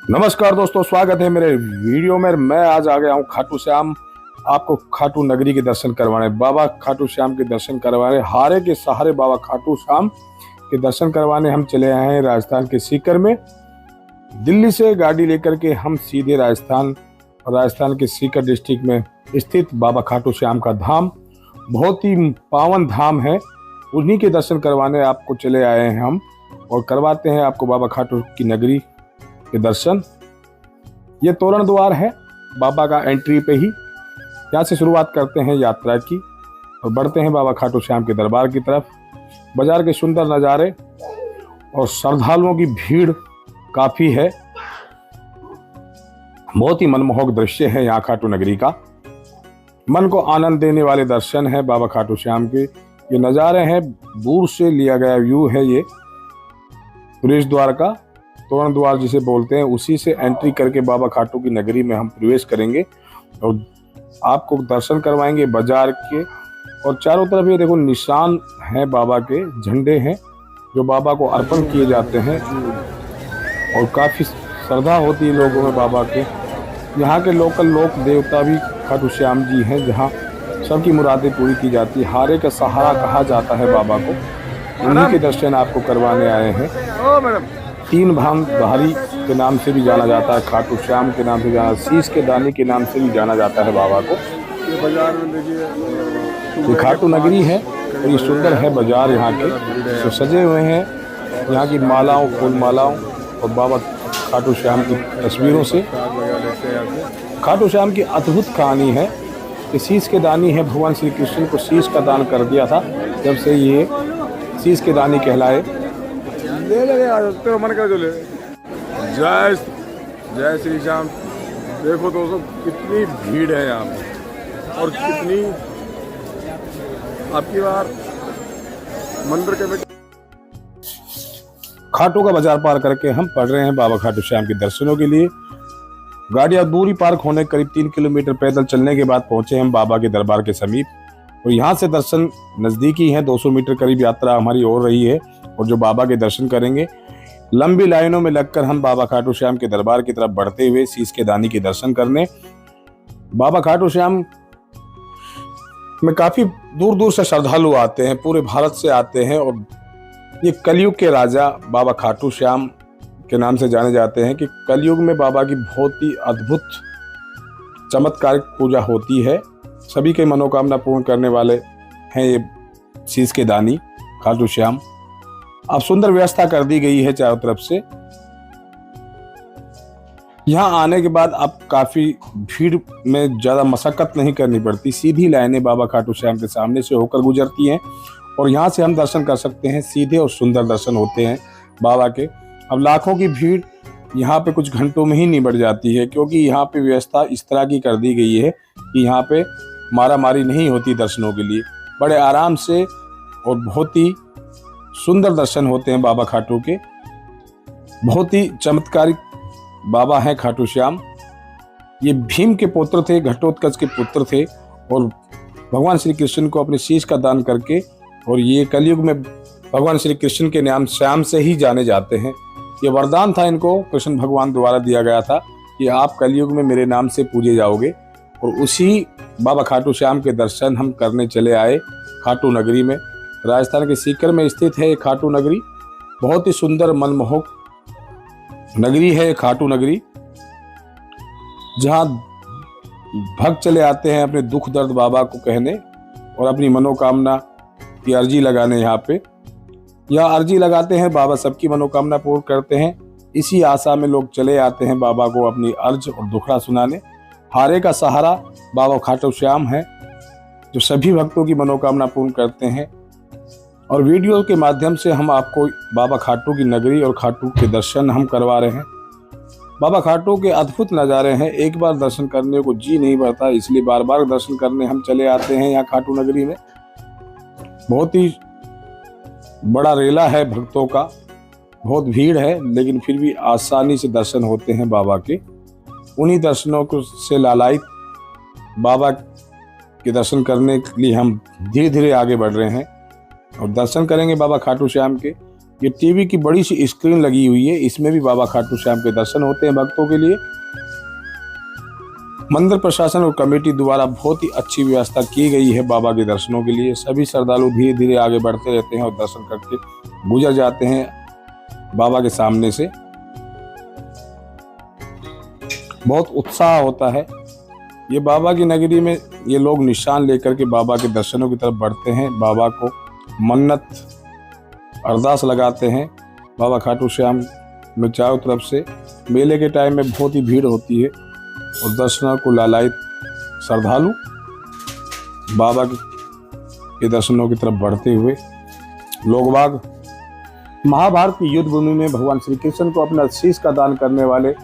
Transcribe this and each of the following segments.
नमस्कार दोस्तों, स्वागत है मेरे वीडियो में। मैं आज आ गया हूँ खाटू श्याम, आपको खाटू नगरी के दर्शन करवाने, बाबा खाटू श्याम के दर्शन करवाने, हारे के सहारे बाबा खाटू श्याम के दर्शन करवाने हम चले आए हैं राजस्थान के सीकर में। दिल्ली से गाड़ी लेकर के हम सीधे राजस्थान और राजस्थान के सीकर डिस्ट्रिक्ट में स्थित बाबा खाटू श्याम का धाम, बहुत ही पावन धाम है, उन्हीं के दर्शन करवाने आपको चले आए हैं हम और करवाते हैं आपको बाबा खाटू की नगरी के दर्शन। ये तोरण द्वार है बाबा का, एंट्री पे ही यहाँ से शुरुआत करते हैं यात्रा की और बढ़ते हैं बाबा खाटू श्याम के दरबार की तरफ। बाजार के सुंदर नज़ारे और श्रद्धालुओं की भीड़ काफ़ी है, बहुत ही मनमोहक दृश्य है यहाँ खाटू नगरी का। मन को आनंद देने वाले दर्शन है बाबा खाटू श्याम के। ये नज़ारे हैं, दूर से लिया गया व्यू है, ये प्रवेश द्वार का, तोरण द्वार जिसे बोलते हैं, उसी से एंट्री करके बाबा खाटू की नगरी में हम प्रवेश करेंगे और आपको दर्शन करवाएंगे बाजार के। और चारों तरफ ये देखो निशान हैं, बाबा के झंडे हैं जो बाबा को अर्पण किए जाते हैं और काफ़ी श्रद्धा होती है लोगों में बाबा के। यहाँ के लोकल लोक देवता भी खाटू श्याम जी हैं, जहाँ सबकी मुरादें पूरी की जाती है। हारे का सहारा कहा जाता है बाबा को, उन्हीं के दर्शन आपको करवाने आए हैं। तीन भांग धारी के नाम से भी जाना जाता है, खाटू श्याम के नाम से जाना, शीश के दानी के नाम से भी जाना जाता है बाबा को। ये बाजार में देखिए, ये खाटू नगरी है और ये सुंदर है बाजार यहाँ के, तो सजे हुए हैं यहाँ की मालाओं, फूल मालाओं और बाबा खाटू श्याम की तस्वीरों से। खाटू श्याम की अद्भुत कहानी है कि शीश के दानी है, भगवान श्री कृष्ण को शीश का दान कर दिया था, जब से ये शीश के दानी कहलाए। ले ले तो मन कर जो ले। जय जय श्री श्याम। देखो दोस्तों कितनी भीड़ है यहाँ पे और कितनी आपकी बार मंदिर के खाटू का बाजार पार करके हम पड़ रहे हैं बाबा खाटू श्याम के दर्शनों के लिए। गाड़ियां दूरी पार्क होने करीब 3 किलोमीटर पैदल चलने के बाद पहुंचे हम बाबा के दरबार के समीप और यहाँ से दर्शन नज़दीकी है, 200 मीटर करीब यात्रा हमारी हो रही है और जो बाबा के दर्शन करेंगे। लंबी लाइनों में लगकर हम बाबा खाटू श्याम के दरबार की तरफ बढ़ते हुए शीश के दानी के दर्शन करने। बाबा खाटू श्याम में काफ़ी दूर दूर से श्रद्धालु आते हैं, पूरे भारत से आते हैं और ये कलयुग के राजा बाबा खाटू श्याम के नाम से जाने जाते हैं कि कलयुग में बाबा की बहुत ही अद्भुत चमत्कारिक पूजा होती है। सभी के मनोकामना पूर्ण करने वाले हैं ये शीश के दानी खाटू श्याम। अब सुंदर व्यवस्था कर दी गई है चारों तरफ से। यहाँ आने के बाद अब काफ़ी भीड़ में ज़्यादा मशक्कत नहीं करनी पड़ती, सीधी लाइनें बाबा खाटू श्याम के सामने से होकर गुजरती हैं और यहाँ से हम दर्शन कर सकते हैं। सीधे और सुंदर दर्शन होते हैं बाबा के। अब लाखों की भीड़ यहाँ पे कुछ घंटों में ही निबट जाती है, क्योंकि यहाँ पे व्यवस्था इस तरह की कर दी गई है कि यहाँ पे मारामारी नहीं होती दर्शनों के लिए। बड़े आराम से और बहुत ही सुंदर दर्शन होते हैं बाबा खाटू के। बहुत ही चमत्कारिक बाबा हैं खाटू श्याम। ये भीम के पुत्र थे, घटोत्कच के पुत्र थे और भगवान श्री कृष्ण को अपने शीश का दान करके, और ये कलयुग में भगवान श्री कृष्ण के नाम श्याम से ही जाने जाते हैं। ये वरदान था इनको, कृष्ण भगवान द्वारा दिया गया था कि आप कलयुग में मेरे नाम से पूजे जाओगे, और उसी बाबा खाटू श्याम के दर्शन हम करने चले आए खाटू नगरी में। राजस्थान के सीकर में स्थित है ये खाटू नगरी, बहुत ही सुंदर मनमोहक नगरी है खाटू नगरी, जहाँ भक्त चले आते हैं अपने दुख दर्द बाबा को कहने और अपनी मनोकामना की अर्जी लगाने। यहाँ अर्जी लगाते हैं, बाबा सबकी मनोकामना पूर्ण करते हैं। इसी आशा में लोग चले आते हैं बाबा को अपनी अर्ज और दुखड़ा सुनाने। हारे का सहारा बाबा खाटू श्याम है जो सभी भक्तों की मनोकामना पूर्ण करते हैं। और वीडियो के माध्यम से हम आपको बाबा खाटू की नगरी और खाटू के दर्शन हम करवा रहे हैं। बाबा खाटू के अद्भुत नज़ारे हैं, एक बार दर्शन करने को जी नहीं भरता, इसलिए बार बार दर्शन करने हम चले आते हैं यहाँ खाटू नगरी में। बहुत ही बड़ा रेला है भक्तों का, बहुत भीड़ है, लेकिन फिर भी आसानी से दर्शन होते हैं बाबा के। उन्हीं दर्शनों को से लालायित बाबा के दर्शन करने के लिए हम धीरे धीरे आगे बढ़ रहे हैं और दर्शन करेंगे बाबा खाटू श्याम के। ये टीवी की बड़ी सी स्क्रीन लगी हुई है, इसमें भी बाबा खाटू श्याम के दर्शन होते हैं भक्तों के लिए। मंदिर प्रशासन और कमेटी द्वारा बहुत ही अच्छी व्यवस्था की गई है बाबा के दर्शनों के लिए। सभी श्रद्धालु धीरे धीरे आगे बढ़ते रहते हैं और दर्शन करके गुजर जाते हैं बाबा के सामने से। बहुत उत्साह होता है। ये बाबा की नगरी में ये लोग निशान लेकर के बाबा के दर्शनों की तरफ बढ़ते हैं, बाबा को मन्नत अरदास लगाते हैं। बाबा खाटू श्याम में चारों तरफ से मेले के टाइम में बहुत ही भीड़ होती है और दर्शनों को लालायित श्रद्धालु बाबा के दर्शनों की तरफ बढ़ते हुए लोग बाग महाभारत की युद्ध भूमि में भगवान श्री कृष्ण को अपना शीश का दान करने वाले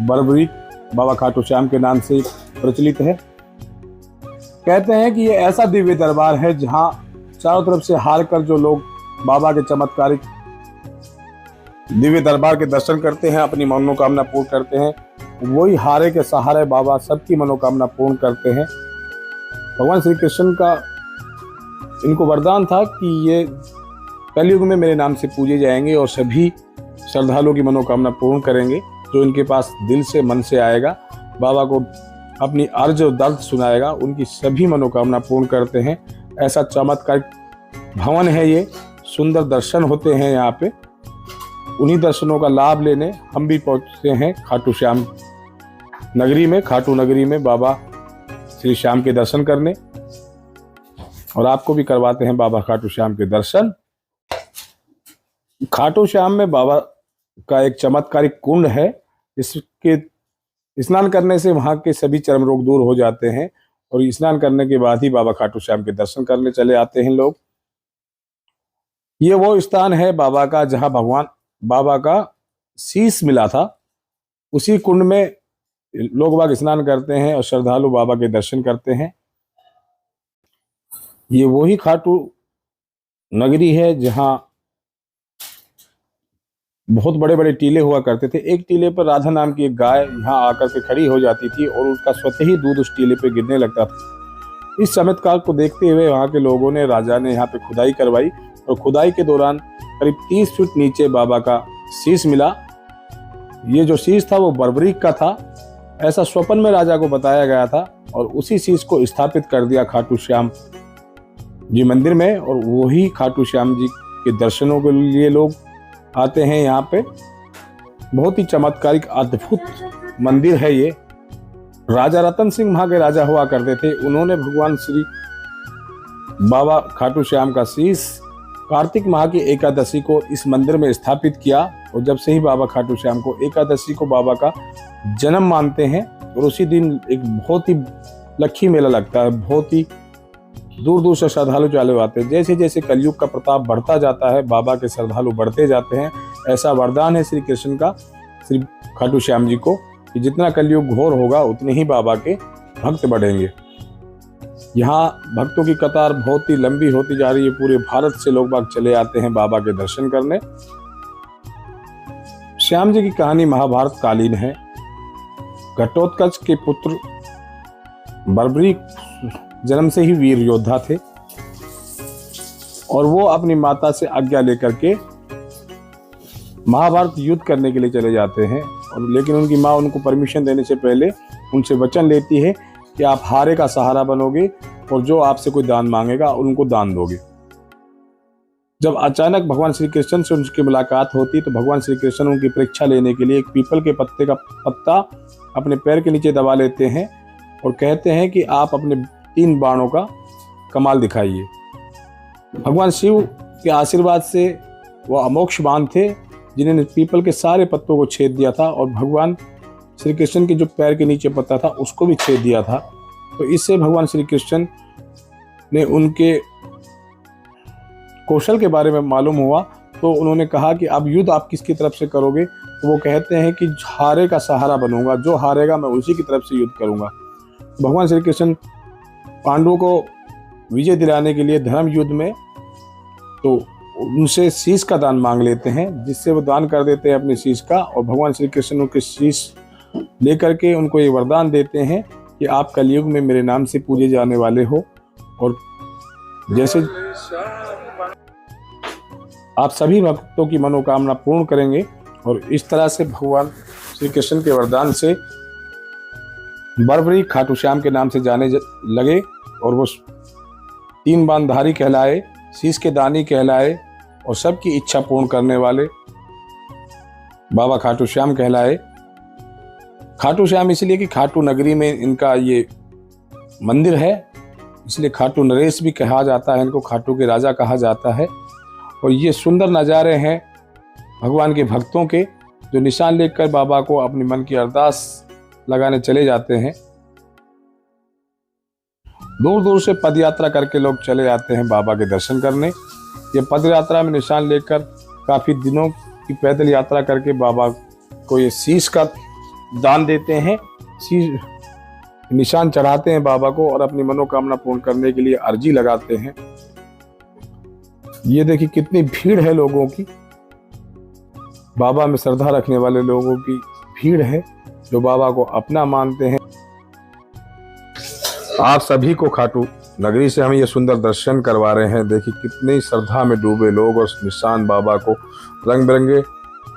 बर्बरीक बाबा खाटू श्याम के नाम से प्रचलित है। कहते हैं कि ये ऐसा दिव्य दरबार है जहां चारों तरफ से हार कर जो लोग बाबा के चमत्कारिक दिव्य दरबार के दर्शन करते हैं, अपनी मनोकामना पूर्ण करते हैं, वही हारे के सहारे बाबा सबकी मनोकामना पूर्ण करते हैं। भगवान श्री कृष्ण का इनको वरदान था कि ये कलयुग में मेरे नाम से पूजे जाएंगे और सभी श्रद्धालुओं की मनोकामना पूर्ण करेंगे। जो इनके पास दिल से मन से आएगा, बाबा को अपनी अर्ज और दर्द सुनाएगा, उनकी सभी मनोकामना पूर्ण करते हैं। ऐसा चमत्कारिक भवन है ये, सुंदर दर्शन होते हैं यहाँ पे। उन्हीं दर्शनों का लाभ लेने हम भी पहुँचते हैं खाटू श्याम नगरी में, खाटू नगरी में बाबा श्री श्याम के दर्शन करने, और आपको भी करवाते हैं बाबा खाटू श्याम के दर्शन। खाटू श्याम में बाबा का एक चमत्कारिक कुंड है, इसके स्नान करने से वहाँ के सभी चर्म रोग दूर हो जाते हैं और स्नान करने के बाद ही बाबा खाटू श्याम के दर्शन करने चले आते हैं लोग। ये वो स्थान है बाबा का जहाँ भगवान बाबा का शीश मिला था। उसी कुंड में लोग बाग स्नान करते हैं और श्रद्धालु बाबा के दर्शन करते हैं। ये वही खाटू नगरी है जहाँ बहुत बड़े बड़े टीले हुआ करते थे। एक टीले पर राधा नाम की एक गाय यहाँ आकर के खड़ी हो जाती थी और उसका स्वतः ही दूध उस टीले पे गिरने लगता था। इस चमत्कार को देखते हुए वहाँ के लोगों ने, राजा ने यहाँ पे खुदाई करवाई और खुदाई के दौरान करीब 30 फीट नीचे बाबा का शीश मिला। ये जो शीश था वो बर्बरीक का था, ऐसा स्वप्न में राजा को बताया गया था और उसी शीश को स्थापित कर दिया खाटू श्याम जी मंदिर में। और वही खाटू श्याम जी के दर्शनों के लिए लोग आते हैं यहाँ पे। बहुत ही चमत्कारिक अद्भुत मंदिर है ये। राजा रतन सिंह वहाँ के राजा हुआ करते थे। उन्होंने भगवान श्री बाबा खाटू श्याम का शीश कार्तिक माह की एकादशी को इस मंदिर में स्थापित किया और जब से ही बाबा खाटू श्याम को एकादशी को बाबा का जन्म मानते हैं। और उसी दिन एक बहुत ही लक्खी मेला लगता है, बहुत ही दूर दूर से श्रद्धालु चालू आते हैं। जैसे जैसे कलयुग का प्रताप बढ़ता जाता है, बाबा के श्रद्धालु बढ़ते जाते हैं। ऐसा वरदान है श्री कृष्ण का श्री खाटू श्याम जी को कि जितना कलयुग घोर होगा उतने ही बाबा के भक्त बढ़ेंगे। यहाँ भक्तों की कतार बहुत ही लंबी होती जा रही है। पूरे भारत से लोग बाग चले आते हैं बाबा के दर्शन करने। श्याम जी की कहानी महाभारत कालीन है। घटोत्कच के पुत्र बर्बरीक जन्म से ही वीर योद्धा थे और वो अपनी माता से आज्ञा लेकर के महाभारत युद्ध करने के लिए चले जाते हैं। और लेकिन उनकी माँ उनको परमिशन देने से पहले उनसे वचन लेती है कि आप हारे का सहारा बनोगे और जो आपसे कोई दान मांगेगा उनको दान दोगे। जब अचानक भगवान श्री कृष्ण से उनकी मुलाकात होती तो भगवान श्री कृष्ण उनकी परीक्षा लेने के लिए एक पीपल के पत्ते का पत्ता अपने पैर के नीचे दबा लेते हैं और कहते हैं कि आप अपने 3 बाणों का कमाल दिखाइए। भगवान शिव के आशीर्वाद से वो अमोक्ष बाण थे जिन्होंने पीपल के सारे पत्तों को छेद दिया था और भगवान श्री कृष्ण के जो पैर के नीचे पत्ता था उसको भी छेद दिया था। तो इससे भगवान श्री कृष्ण ने उनके कौशल के बारे में मालूम हुआ तो उन्होंने कहा कि अब युद्ध आप किसकी तरफ से करोगे। तो वो कहते हैं कि हारे का सहारा बनूंगा, जो हारेगा मैं उसी की तरफ से युद्ध करूंगा। भगवान श्री कृष्ण पांडवों को विजय दिलाने के लिए धर्म युद्ध में तो उनसे शीश का दान मांग लेते हैं, जिससे वो दान कर देते हैं अपने शीश का। और भगवान श्री कृष्ण उनके शीश लेकर के उनको ये वरदान देते हैं कि आप कलयुग में मेरे नाम से पूजे जाने वाले हो। और जैसे आप सभी भक्तों की मनोकामना पूर्ण करेंगे। और इस तरह से भगवान श्री कृष्ण के वरदान से बरबरी खाटू श्याम के नाम से जाने लगे और वो 3 बांधारी कहलाए, शीश के दानी कहलाए और सबकी इच्छा पूर्ण करने वाले बाबा खाटू श्याम कहलाए। खाटू श्याम इसलिए कि खाटू नगरी में इनका ये मंदिर है, इसलिए खाटू नरेश भी कहा जाता है, इनको खाटू के राजा कहा जाता है। और ये सुंदर नज़ारे हैं भगवान के भक्तों के, जो निशान लेकर बाबा को अपनी मन की अरदास लगाने चले जाते हैं। दूर दूर से पद यात्रा करके लोग चले जाते हैं बाबा के दर्शन करने। ये पद यात्रा में निशान लेकर काफ़ी दिनों की पैदल यात्रा करके बाबा को ये शीश का दान देते हैं, शीश निशान चढ़ाते हैं बाबा को और अपनी मनोकामना पूर्ण करने के लिए अर्जी लगाते हैं। ये देखिए कितनी भीड़ है लोगों की, बाबा में श्रद्धा रखने वाले लोगों की भीड़ है जो बाबा को अपना मानते हैं। आप सभी को खाटू नगरी से हम ये सुंदर दर्शन करवा रहे हैं। देखिए कितनी श्रद्धा में डूबे लोग और निशान बाबा को, रंग बिरंगे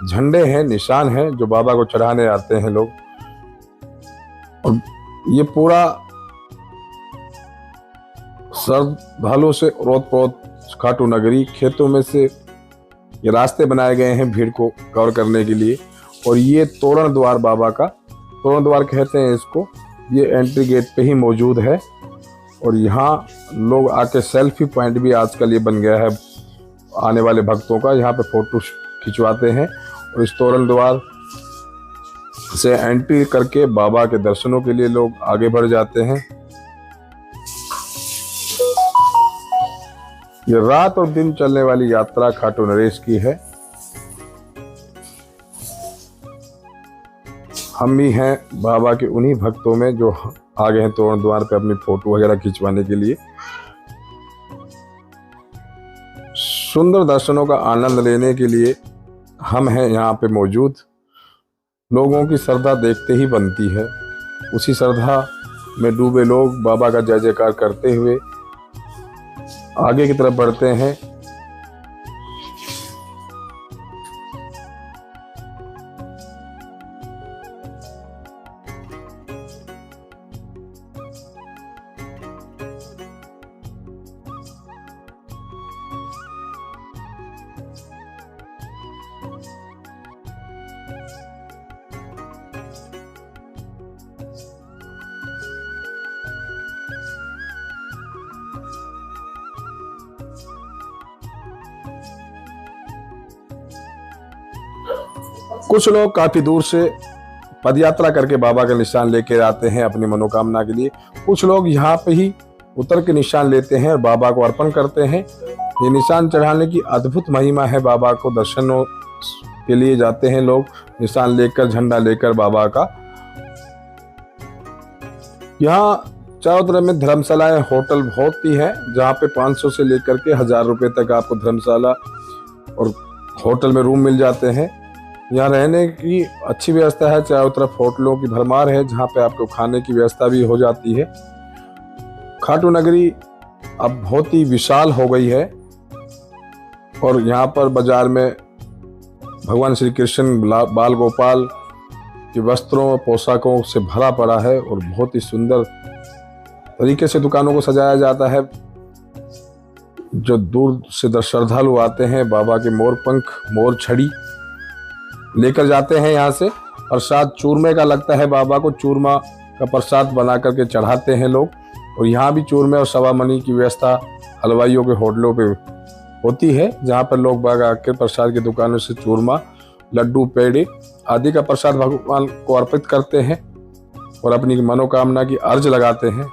झंडे हैं, निशान हैं जो बाबा को चढ़ाने आते हैं लोग। और ये पूरा श्रद्धालुओं से ओत-प्रोत खाटू नगरी, खेतों में से ये रास्ते बनाए गए हैं भीड़ को कवर करने के लिए। और ये तोरण द्वार बाबा का, तोरण द्वार कहते हैं इसको, ये एंट्री गेट पे ही मौजूद है। और यहाँ लोग आके सेल्फी पॉइंट भी आजकल ये बन गया है आने वाले भक्तों का, यहाँ पे फोटो खिंचवाते हैं। और इस तोरण द्वार से एंट्री करके बाबा के दर्शनों के लिए लोग आगे बढ़ जाते हैं। ये रात और दिन चलने वाली यात्रा खाटू नरेश की है। हम भी हैं बाबा के उन्हीं भक्तों में जो आ गए हैं तोरण द्वार पे अपनी फोटो वगैरह खिंचवाने के लिए। सुंदर दर्शनों का आनंद लेने के लिए हम हैं यहाँ पे मौजूद। लोगों की श्रद्धा देखते ही बनती है, उसी श्रद्धा में डूबे लोग बाबा का जय जयकार करते हुए आगे की तरफ बढ़ते हैं। कुछ लोग काफी दूर से पदयात्रा करके बाबा के निशान लेकर आते हैं अपनी मनोकामना के लिए। कुछ लोग यहाँ पे ही उतर के निशान लेते हैं और बाबा को अर्पण करते हैं। ये निशान चढ़ाने की अद्भुत महिमा है। बाबा को दर्शनों के लिए जाते हैं लोग निशान लेकर, झंडा लेकर बाबा का। यहाँ चारों तरफ में धर्मशालाएं, होटल बहुत ही है, जहाँ पे 500 से लेकर के 1000 रुपए तक आपको धर्मशाला और होटल में रूम मिल जाते हैं। यहाँ रहने की अच्छी व्यवस्था है, चारों तरफ होटलों की भरमार है, जहाँ पे आपको खाने की व्यवस्था भी हो जाती है। खाटू नगरी अब बहुत ही विशाल हो गई है और यहाँ पर बाजार में भगवान श्री कृष्ण, बाल गोपाल के वस्त्रों और पोशाकों से भरा पड़ा है और बहुत ही सुंदर तरीके से दुकानों को सजाया जाता है। जो दूर से श्रद्धालु आते हैं बाबा के मोर पंख, मोर छड़ी लेकर जाते हैं यहाँ से। प्रसाद चूरमे का लगता है, बाबा को चूरमा का प्रसाद बना करके चढ़ाते हैं लोग। और यहाँ भी चूरमे और सवा मनी की व्यवस्था हलवाइयों के होटलों पे होती है, जहाँ पर लोग बाग आकर प्रसाद की दुकानों से चूरमा, लड्डू, पेड़े आदि का प्रसाद भगवान को अर्पित करते हैं और अपनी मनोकामना की अर्ज लगाते हैं।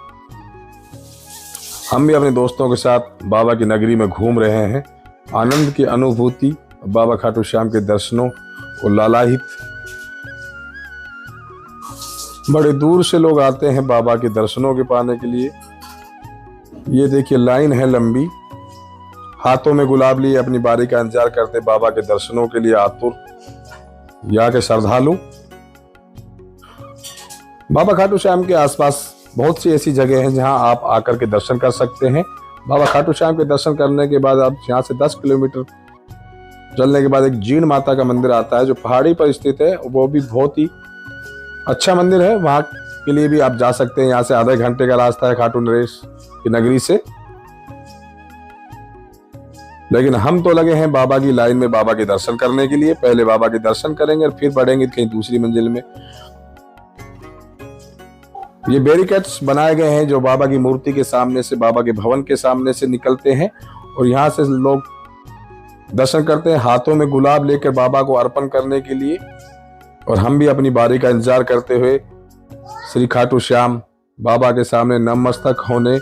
हम भी अपने दोस्तों के साथ बाबा की नगरी में घूम रहे हैं। आनंद की अनुभूति, बाबा खाटू श्याम के दर्शनों को लालायित। बड़े दूर से लोग आते हैं बाबा के दर्शनों के पाने के लिए। ये देखिए लाइन है लंबी, हाथों में गुलाब लिए अपनी बारी का इंतजार करते बाबा के दर्शनों के लिए आतुर यहाँ के श्रद्धालु। बाबा खाटू श्याम के आसपास बहुत सी ऐसी जगह हैं जहां आप आकर के दर्शन कर सकते हैं। बाबा खाटू श्याम के दर्शन करने के बाद आप यहाँ से 10 किलोमीटर चलने के बाद एक जीण माता का मंदिर आता है जो पहाड़ी पर स्थित है, वो भी बहुत ही अच्छा मंदिर है। वहाँ के लिए भी आप जा सकते हैं। यहाँ से आधे घंटे का रास्ता है खाटू नरेश की नगरी से। लेकिन हम तो लगे हैं बाबा की लाइन में बाबा के दर्शन करने के लिए। पहले बाबा के दर्शन करेंगे और फिर बढ़ेंगे कहीं दूसरी मंजिल में। ये बैरिकेड्स बनाए गए हैं जो बाबा की मूर्ति के सामने से, बाबा के भवन के सामने से निकलते हैं और यहाँ से लोग दर्शन करते हैं हाथों में गुलाब लेकर बाबा को अर्पण करने के लिए। और हम भी अपनी बारी का इंतजार करते हुए श्री खाटू श्याम बाबा के सामने नतमस्तक होने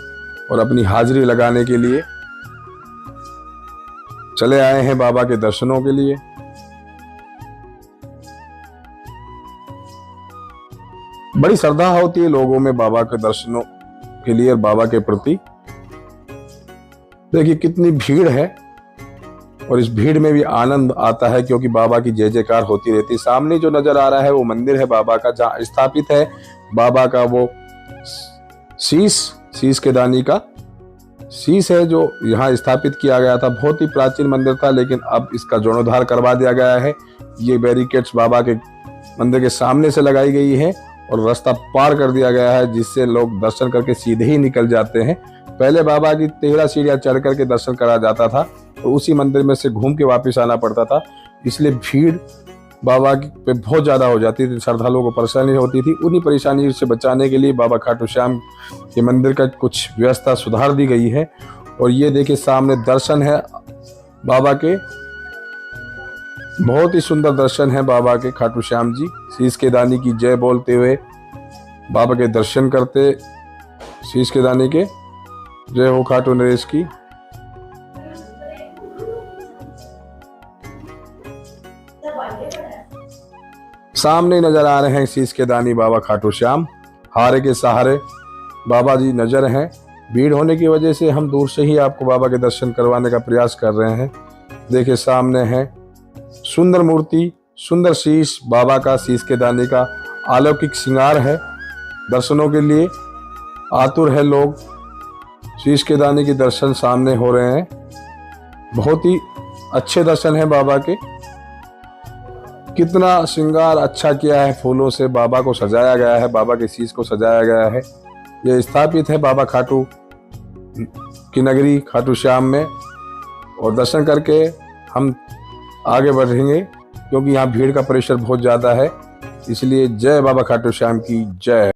और अपनी हाजिरी लगाने के लिए चले आए हैं बाबा के दर्शनों के लिए। बड़ी श्रद्धा होती है लोगों में बाबा के दर्शनों के लिए और बाबा के प्रति। देखिए कितनी भीड़ है और इस भीड़ में भी आनंद आता है क्योंकि बाबा की जय जयकार होती रहती है। सामने जो नजर आ रहा है वो मंदिर है बाबा का, जहाँ स्थापित है बाबा का वो शीश के दानी का शीश है जो यहाँ स्थापित किया गया था। बहुत ही प्राचीन मंदिर था लेकिन अब इसका जीर्णोद्धार करवा दिया गया है। ये बैरिकेड्स बाबा के मंदिर के सामने से लगाई गई है और रास्ता पार कर दिया गया है जिससे लोग दर्शन करके सीधे ही निकल जाते हैं। पहले बाबा की 13 सीढ़ियां चढ़ करके दर्शन करा जाता था तो उसी मंदिर में से घूम के वापस आना पड़ता था, इसलिए भीड़ बाबा पे बहुत ज़्यादा हो जाती थी, श्रद्धालुओं को परेशानी होती थी। उन्हीं परेशानी से बचाने के लिए बाबा खाटू श्याम के मंदिर का कुछ व्यवस्था सुधार दी गई है। और ये देखिए सामने दर्शन है बाबा के, बहुत ही सुंदर दर्शन है बाबा के। खाटू श्याम जी शीश के दानी की जय बोलते हुए बाबा के दर्शन करते, शीश के दानी के जय हो खाटू नरेश की। सामने नजर आ रहे हैं शीश के दानी बाबा खाटू श्याम, हारे के सहारे बाबा जी नजर हैं। भीड़ होने की वजह से हम दूर से ही आपको बाबा के दर्शन करवाने का प्रयास कर रहे हैं। देखिए सामने है सुंदर मूर्ति, सुंदर शीश बाबा का, शीश के दानी का अलौकिक श्रृंगार है। दर्शनों के लिए आतुर है लोग। शीश के दानी के दर्शन सामने हो रहे हैं। बहुत ही अच्छे दर्शन है बाबा के। कितना श्रृंगार अच्छा किया है, फूलों से बाबा को सजाया गया है, बाबा के शीश को सजाया गया है। यह स्थापित है बाबा खाटू की नगरी खाटू श्याम में। और दर्शन करके हम आगे बढ़ेंगे क्योंकि यहाँ भीड़ का प्रेशर बहुत ज़्यादा है, इसलिए जय बाबा खाटू श्याम की जय।